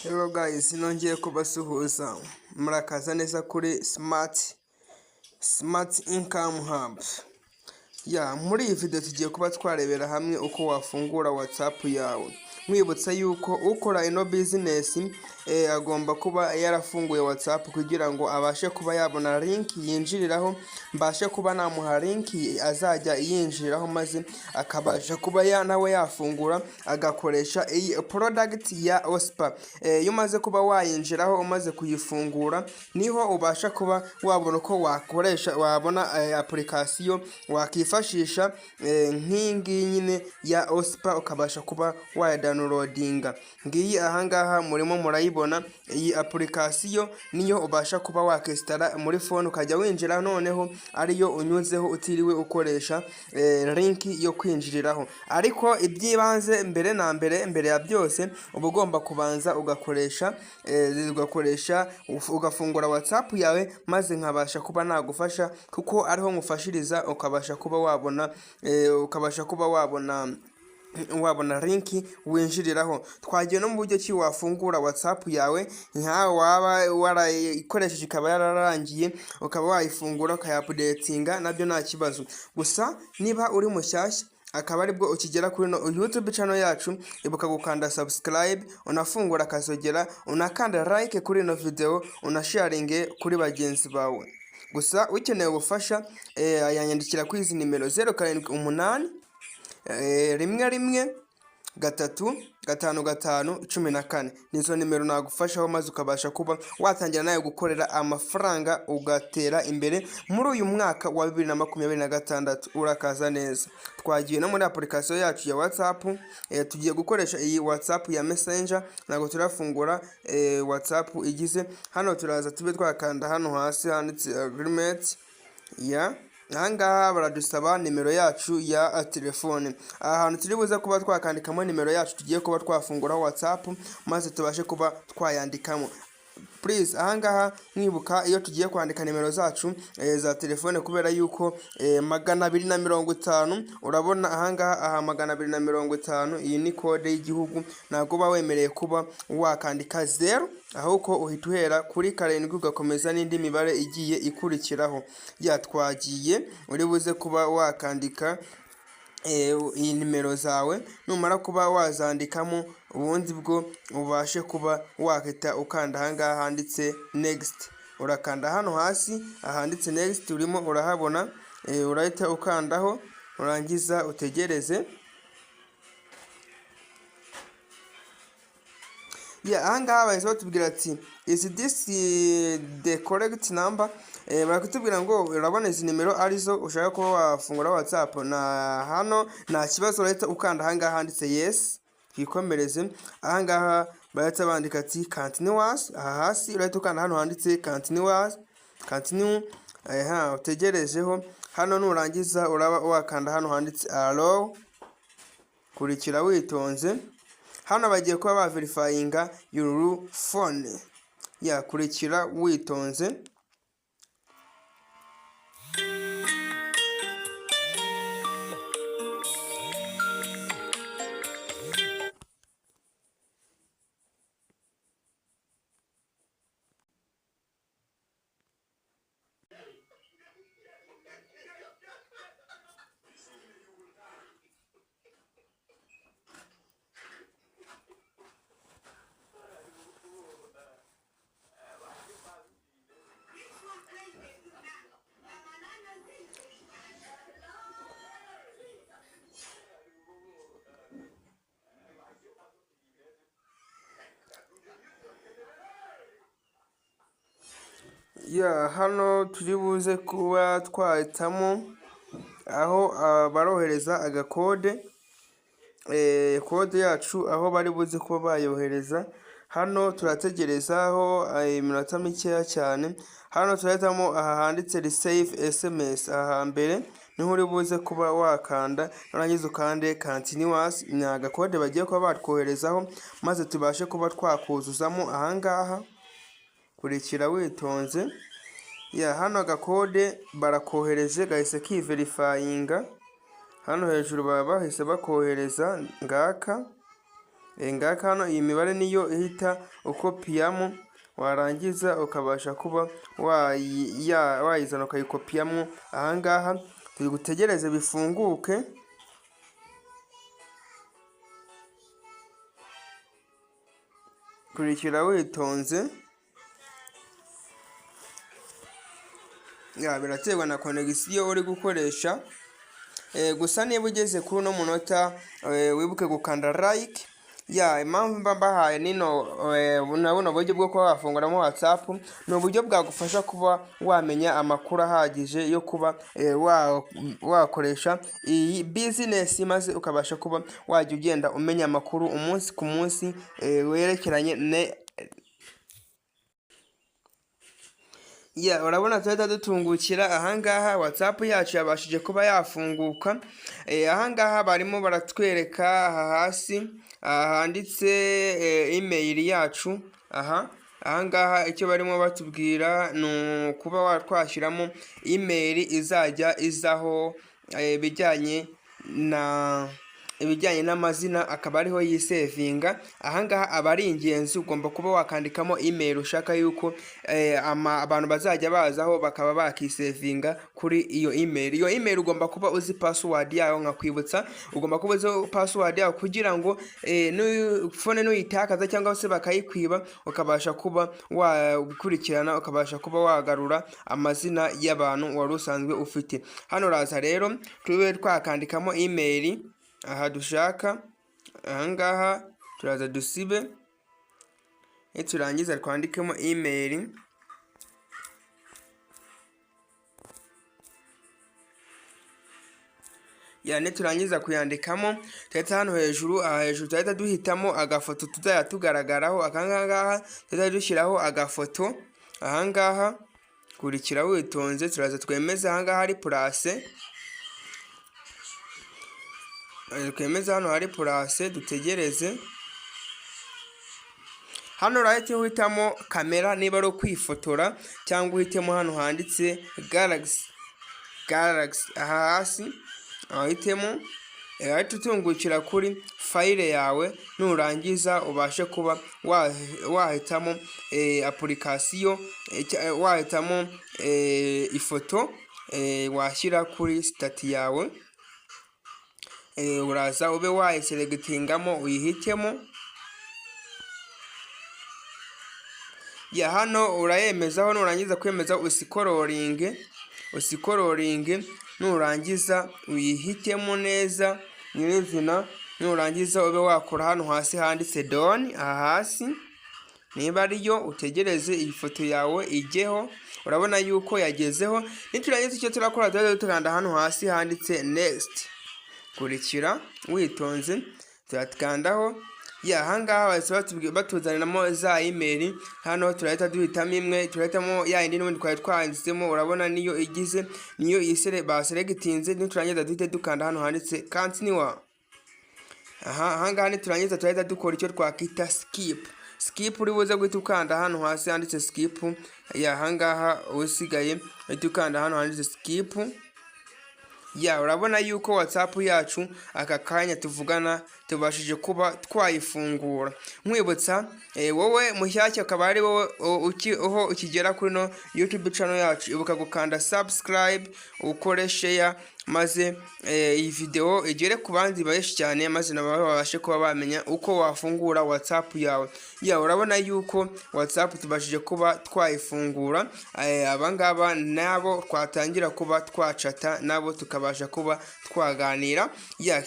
Hello guys, nongeye kubasuhuza. Murakaza neza kuri Smart Income Hub. Muri iyi video tugiye kuba twarebera hamwe uko wafungura WhatsApp yawe. Mwibutsa yuko ukora ino business agomba kuba yarafunguye WhatsApp kugira ngo abashe kuba yabona link yinjiriraho, mbashe kuba namuha link azajya yinjiriraho maze akabasha kuba nawe yafungura agakoresha iyi product ya Ospa. Iyo umaze kuba wayinjiraho umaze kuyifungura niho ubasha kuba wabona uko wabona application wakifashisha nk'ingi nyine ya Ospa ukabasha kuba downloadinga. Ngiyi ahangaha murimo murayibona, iyi application niyo ubasha kuba wakestara muri phone ukajya winjira noneho ariyo unyuzeho utiriwe ukoresha link yo kwinjiriraho. Ariko ibyibanze mbere ya byose uba ugomba kubanza ugafungura WhatsApp yawe maze nkabasha kuba nagufasha kuko ariho ngufashiriza ukabasha kuba wabona link winjiriraho. Twagiye no mu buryo ki wafungura WhatsApp yawe nka waba warayikoresheje ikaba yararangiye ukaba wayifungura ukayupdatinga nabyo nta kibazo. Gusa niba uri mushyashya akaba aribwo ukigera kuri YouTube channel yacu, ibuka gukanda subscribe, unafungura akazogera, unakanda like kuri ino video, unasharinge kuri bagenzi bawe. Gusa ukeneye ubufasha yanyandikira kuri izi nimero 078 rimwe 35514. Nizo nimero nagufashaho maze ukabasha kuba watangira nayo gukorera amafaranga ugatera imbere muri uyu mwaka wa 2026. Urakaza neza. Twagiye no muri application yacu ya WhatsApp, tugiye gukoresha iyi WhatsApp ya Messenger. Nago turafungura WhatsApp igize hano, turaza tube twakanda hano hasi handitse agreement ahangaha baradusaba nimero yacu ya telefoni. Ahantu turi buze kuba twakandikamo nimero yacu tugiye kuba twafungura WhatsApp maze tubashe kuba twayandikamo. Please ahangaha mwibuka iyo tugiye kwandika nimero zacu za telefone kubera yuko 250 urabona ahangaha 250 iyi ni kode y'igihugu, ntago bawemereye kuba wakandika 0 ahubwo uhita uhera kuri 7 ugakomeza n'indi mibare igiye ikurikiraho. Twagiye uri buze kuba wakandika iyi nimero zawe, numara kuba wazandikamo ubundi bwo ubashe kuba wakita ukanda ahangaha handitse next. Urakanda hano hasi ahanditse next, urimo urahabona, urahita ukandaho, urangiza utegereze. Ahangaha bahise batubwira ati is this the correct number. Barakutubwira ngo urabona izi nimero arizo ushaka kuba wafungura WhatsApp. Na hano nta kibazo, urahita ukanda ahangaha handitse yes, twikomereze. Ahangaha bahita bandika ati continuous. Aha hasi urahita ukanda hano handitse continue, utegerejeho. Hano nurangiza uraba wakanda hano handitse allow, kurikira witonze. Hano bagiye kuba baverifyinga your phone. Kurikira witonze. Hano turi buze kuba twahitamo aho barohereza agakode, kode yacu aho bari buze kuba bayohereza. Hano turategerezaho iminota mikeya cyane. Hano turahitamo aha handitse receive SMS. Aha mbere niho uri buze kuba wakanda, urangiza ukande continuous. Ni agakode bagiye kuba batwoherezaho maze tubashe kuba twakuzuzamo ahangaha, kurikira witonze. Hano agakode barakohereje gahise kiverifyinga. Hano hejuru baba bahise bakohereza ngaka. ngaka hano iyi mibare niyo ihita ukopiyamo, warangiza ukabasha kuba wayizana ukayikopiyamo. Ahangaha turi gutegereze bifunguke. Kurikira witonze. Biraterwa na connection uri gukoresha. Gusa niba ugeze kuri uno munota wibuke gukanda like. Impamvu mbahaye nabona uburyo bwo kuba wafunguramo WhatsApp ni uburyo bwagufasha kuba wamenya amakuru ahagije yo kuba wakoresha iyi business, maze ukabasha kuba wajya ugenda umenya amakuru umunsi ku munsi werekeranye urabona tuhita dutungukira. Ahangaha WhatsApp yacu yabashije kuba yafunguka. Ahangaha barimo baratwereka hasi handitse email yacu. Ahangaha icyo barimo batubwira ni kuba twashyiramo email izajya izaho ibijyanye n'amazina, akaba ariho yisevinga. Ahangaha aba ari ingenzi, ugomba kuba wakandikamo email ushaka yuko abantu bazajya bazaho bakaba bakisevinga kuri iyo email. Iyo email ugomba kuba uzi password yayo, nkakwibutsa ugomba kuba uzi password yayo kugira ngo phone nuyitakaza cyangwa se bakayikwiba ukabasha kuba wakurikirana, ukabasha kuba wagarura amazina y'abantu wari usanzwe ufite. Hano raza rero tube twakandikamo email aha dushaka. Ahangaha turaza dusibe, turangiza twandikemo email. Turangiza kuyandikamo, tuhita hano hejuru tuhita duhitamo agafoto tuzajya tugaragaraho. Akangaha tuhita dushyiraho agafoto. Ahangaha kurikira witonze, turaza twemeza. Ahangaha hari place, Kwemeza hano hari place, dutegereze. Hano urahita uhitamo kamera niba ari kwifotora, cyangwa uhitemo hano handitse Galaxy hasi. Uhitemo, ahita utungukira kuri file yawe. Nurangiza ubashe kuba wahitamo application, wahitamo ifoto washyira kuri stat yawe. Uraza ube wayiselectingamo uyihitemo. Hano urayemezaho, nurangiza kwemeza usikororinge, nurangiza uyihitemo neza nyirizina. Nurangiza ube wakora hano hasi handitse done hasi, niba ariyo utegereze iyi foto yawe ijyeho. Urabona yuko yagezeho. Niturangiza icyo turakora tukanda hano hasi handitse next. Kurikira witonze, turakandaho. Ahangaha bahise batuzaniramo za email. Hano turahita duhitamo imwe, turahitamo yindi n'ubundi twari twanditsemo. Urabona niyo igize, niyo baselectinze. Niturangiza duhite dukanda hano handitse continue. Ahangaha niturangiza turahita dukora icyo twakita skip. Uri buze guhita ukanda hano hasi handitse skip. Ahangaha usigaye uhita ukanda hano handitse skip. Urabona yuko WhatsApp yacu aka kanya tuvugana tubashije kuba twayifungura. Nkwibutsa wowe mushyashya, akaba ari wowe ukigera kuri no YouTube channel yacu, ibuka gukanda subscribe, ukore share, maze iyi video igere ku bandi benshi cyane, maze nabo babashe kuba bamenya uko wafungura WhatsApp yawe. Urabona yuko WhatsApp tubashije kuba twayifungura. Abangaba nabo twatangira kuba twacata nabo tukabasha kuba twaganira,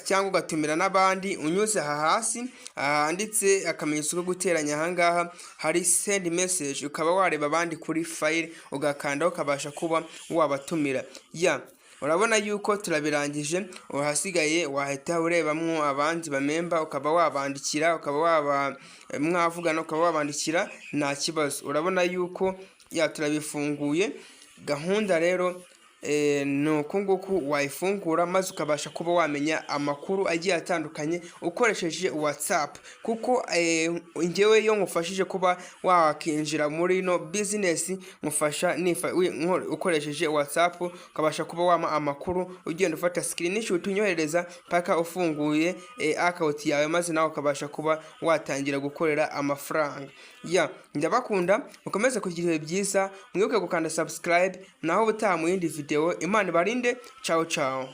cyangwa ugatumira n'abandi unyuze hasi handitse akamenyetso ko guteranya. Ahangaha hari send message, ukaba wareba abandi kuri file ugakanda ukabasha kuba wabatumira. Urabona yuko turabirangije. Uhasigaye wahita urebamwo abandi bamemba, ukaba wabandikira, ukaba mwavugana, ukaba wabandikira nta kibazo. Urabona yuko turabifunguye. Gahunda rero nuko nguku wayifungura maze ukabasha kuba wamenya amakuru agiye atandukanye ukoresheje WhatsApp, kuko njyewe iyo ngufashije kuba wakinjira muri no business mufasha ukoresheje WhatsApp, ukabasha kuba wama amakuru ugenda ufata screenshot unyohereza paka ufunguye account yawe, maze nawe ukabasha kuba watangira gukorera amafaranga. Ndabakunda, mukomeze kugira ibihe byiza, mwibuke gukanda subscribe, naho butaha mu yindi video. Imana ibarinde. Ciao ciao.